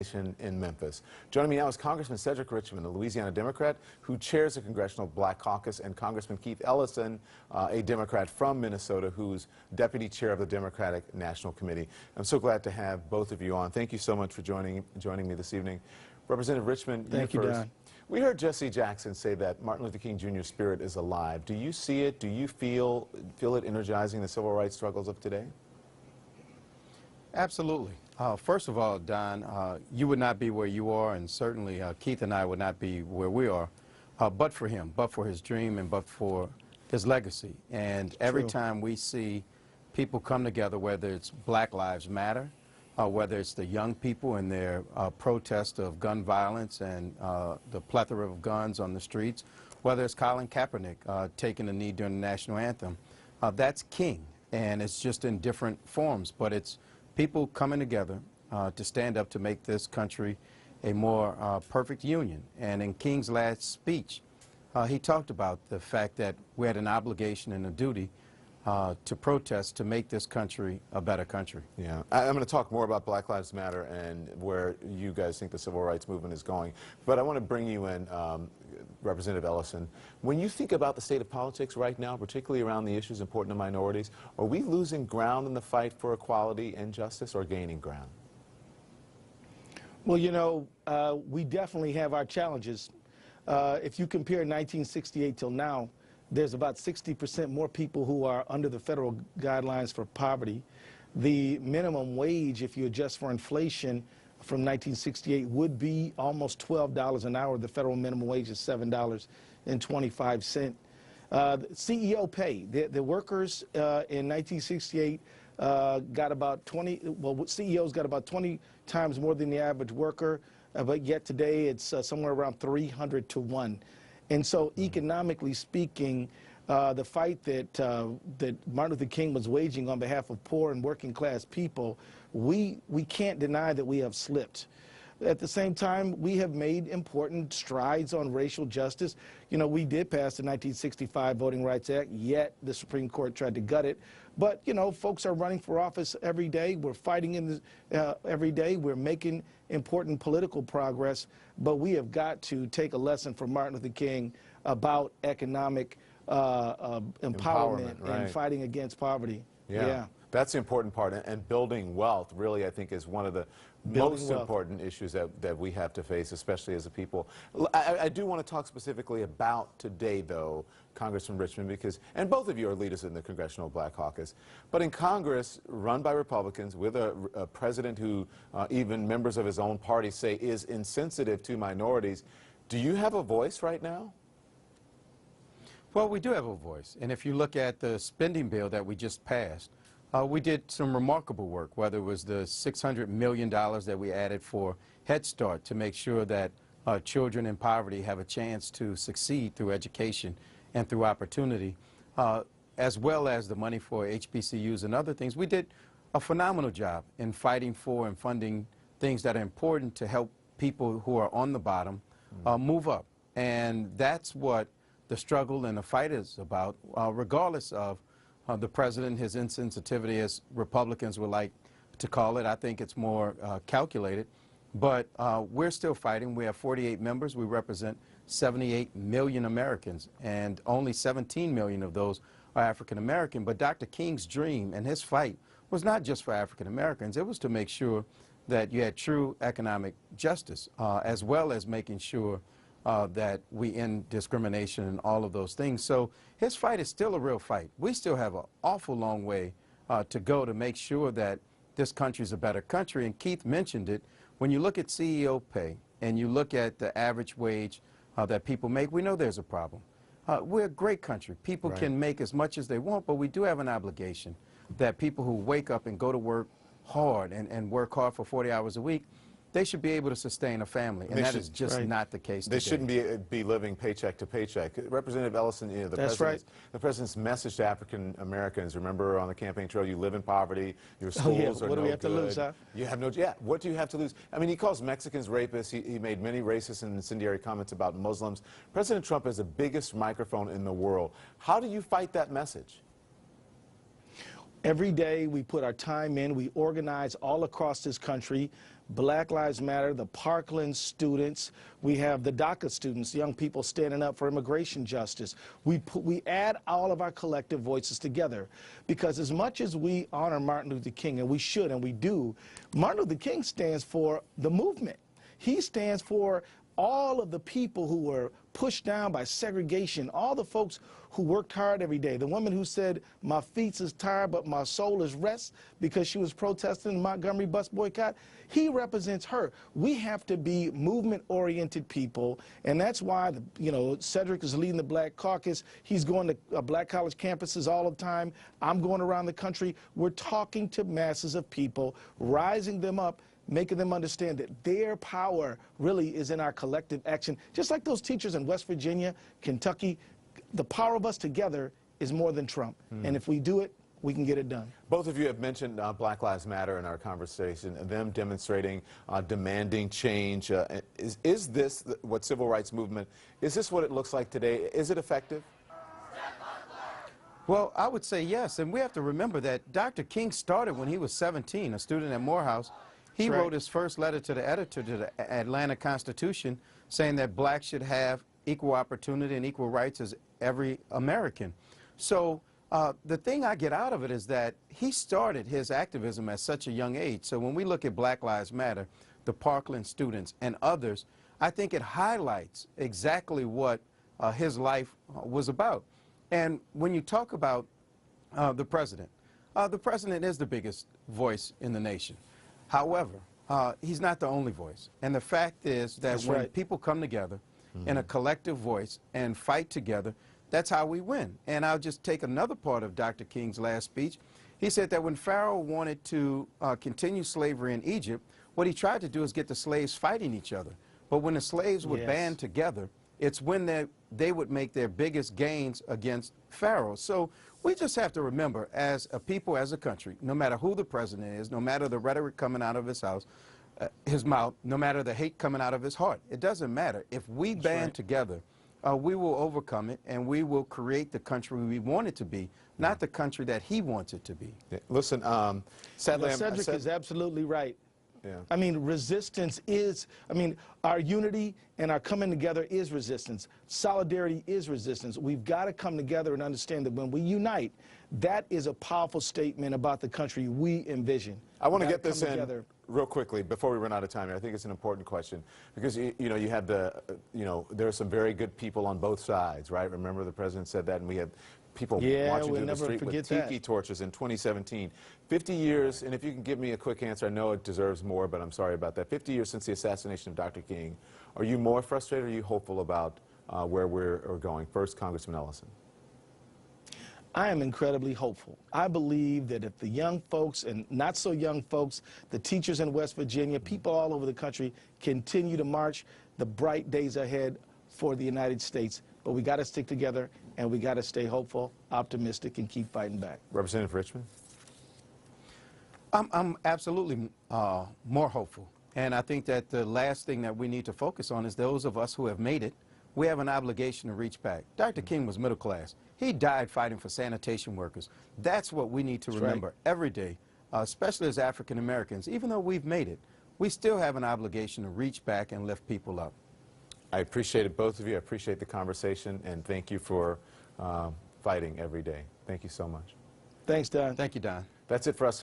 In Memphis. Joining me now is Congressman Cedric Richmond, a Louisiana Democrat who chairs the Congressional Black Caucus, and Congressman Keith Ellison, a Democrat from Minnesota who's deputy chair of the Democratic National Committee. I'm so glad to have both of you on. Thank you so much for joining me this evening. Representative Richmond, thank you, Don. We heard Jesse Jackson say that Martin Luther King Jr.'s spirit is alive. Do you see it? Do you feel it energizing the civil rights struggles of today? Absolutely. First of all, Don, you would not be where you are, and certainly Keith and I would not be where we are, but for him, but for his dream, and but for his legacy. And every time we see people come together, whether it's Black Lives Matter, whether it's the young people in their protest of gun violence and the plethora of guns on the streets, whether it's Colin Kaepernick taking a knee during the national anthem, that's King, and it's just in different forms, but it's people coming together to stand up to make this country a more perfect union. And in King's last speech, he talked about the fact that we had an obligation and a duty to protest to make this country a better country. Yeah, I'm going to talk more about Black Lives Matter and where you guys think the civil rights movement is going. But I want to bring you in, Representative Ellison. When you think about the state of politics right now, particularly around the issues important to minorities, are we losing ground in the fight for equality and justice, or gaining ground? Well, you know, we definitely have our challenges. If you compare 1968 till now, there's about 60% more people who are under the federal guidelines for poverty. The minimum wage, if you adjust for inflation, from 1968 would be almost $12 an hour. The federal minimum wage is $7.25. CEO pay, the workers in 1968 got about 20, well, CEOs got about 20 times more than the average worker, but yet today it's somewhere around 300 to 1. And so economically speaking, the fight that Martin Luther King was waging on behalf of poor and working class people, we can't deny that we have slipped. At the same time, we have made important strides on racial justice. You know, we did pass the 1965 Voting Rights Act, yet the Supreme Court tried to gut it. But, you know, folks are running for office every day. We're fighting in every day. We're making important political progress. But we have got to take a lesson from Martin Luther King about economic empowerment right, and fighting against poverty. Yeah. That's the important part, and building wealth really, I think, is one of the most important issues that we have to face, especially as a people. I do want to talk specifically about today, though, Congressman Richmond, because, and both of you are leaders in the Congressional Black Caucus, but in Congress, run by Republicans, with a president who even members of his own party say is insensitive to minorities, do you have a voice right now? Well, we do have a voice, and if you look at the spending bill that we just passed, we did some remarkable work, whether it was the $600 million that we added for Head Start to make sure that children in poverty have a chance to succeed through education and through opportunity, as well as the money for HBCUs and other things. We did a phenomenal job in fighting for and funding things that are important to help people who are on the bottom move up. And that's what the struggle and the fight is about, regardless of the president, his insensitivity, as Republicans would like to call it. I think it's more calculated. But we're still fighting. We have 48 members. We represent 78 million Americans, and only 17 million of those are African American. But Dr. King's dream and his fight was not just for African Americans. It was to make sure that you had true economic justice, as well as making sure that we end discrimination and all of those things. So his fight is still a real fight. We still have an awful long way to go to make sure that this country is a better country. And Keith mentioned it. When you look at CEO pay and you look at the average wage that people make, we know there's a problem. We're a great country. People can make as much as they want, but we do have an obligation that people who wake up and go to work hard and work hard for 40 hours a week, they should be able to sustain a family, and that is just not the case today. They shouldn't be living paycheck to paycheck. Representative Ellison, you know, the president's message to African Americans, remember on the campaign trail, you live in poverty, your schools are no good. What do we have to lose, huh? You have no, what do you have to lose? I mean, he calls Mexicans rapists. He made many racist and incendiary comments about Muslims. President Trump has the biggest microphone in the world. How do you fight that message? Every day we put our time in, we organize all across this country. Black Lives Matter, the Parkland students. We have the DACA students, young people standing up for immigration justice. We add all of our collective voices together, because as much as we honor Martin Luther King, and we should and we do, Martin Luther King stands for the movement. He stands for all of the people who were pushed down by segregation, all the folks who worked hard every day, the woman who said, "My feet is tired, but my soul is rest," because she was protesting the Montgomery bus boycott. He represents her. We have to be movement-oriented people, and that's why, Cedric is leading the Black Caucus. He's going to black college campuses all the time. I'm going around the country. We're talking to masses of people, rising them up, making them understand that their power really is in our collective action. Just like those teachers in West Virginia, Kentucky, the power of us together is more than Trump. And if we do it, we can get it done. Both of you have mentioned Black Lives Matter in our conversation, them demonstrating, demanding change. Is this what civil rights movement, is this what it looks like today? Is it effective? Well, I would say yes, and we have to remember that Dr. King started when he was 17, a student at Morehouse. He wrote his first letter to the editor to the Atlanta Constitution saying that blacks should have equal opportunity and equal rights as every American. So the thing I get out of it is that he started his activism at such a young age. So when we look at Black Lives Matter, the Parkland students, and others, I think it highlights exactly what his life was about. And when you talk about the president is the biggest voice in the nation. However, he's not the only voice. And the fact is that when people come together in a collective voice and fight together, that's how we win. And I'll just take another part of Dr. King's last speech. He said that when Pharaoh wanted to continue slavery in Egypt, what he tried to do is get the slaves fighting each other. But when the slaves would band together, it's when they would make their biggest gains against Pharaoh. So we just have to remember, as a people, as a country, no matter who the president is, no matter the rhetoric coming out of his mouth, no matter the hate coming out of his heart, it doesn't matter. If we band together, we will overcome it, and we will create the country we want it to be, not the country that he wants it to be. Yeah. Listen, sadly, Cedric is absolutely right. Yeah. I mean, resistance is, our unity and our coming together is resistance. Solidarity is resistance. We've got to come together and understand that when we unite, that is a powerful statement about the country we envision. I want to get this in real quickly before we run out of time here. I think it's an important question because, you had there are some very good people on both sides, right? Remember the president said that, and we had people marching through the street with tiki torches in 2017. 50 years, and if you can give me a quick answer, I know it deserves more, but I'm sorry about that. 50 years since the assassination of Dr. King, are you more frustrated or are you hopeful about where we're going? First, Congressman Ellison. I am incredibly hopeful. I believe that if the young folks and not so young folks, the teachers in West Virginia, people all over the country continue to march, the bright days ahead for the United States. But we got to stick together, and we got to stay hopeful, optimistic, and keep fighting back. Representative Richmond? I'm absolutely more hopeful. And I think that the last thing that we need to focus on is those of us who have made it. We have an obligation to reach back. Dr. King was middle class. He died fighting for sanitation workers. That's what we need to remember every day, especially as African Americans. Even though we've made it, we still have an obligation to reach back and lift people up. I appreciate it, both of you. I appreciate the conversation, and thank you for fighting every day. Thank you so much. Thanks, Don. Thank you, Don. That's it for us.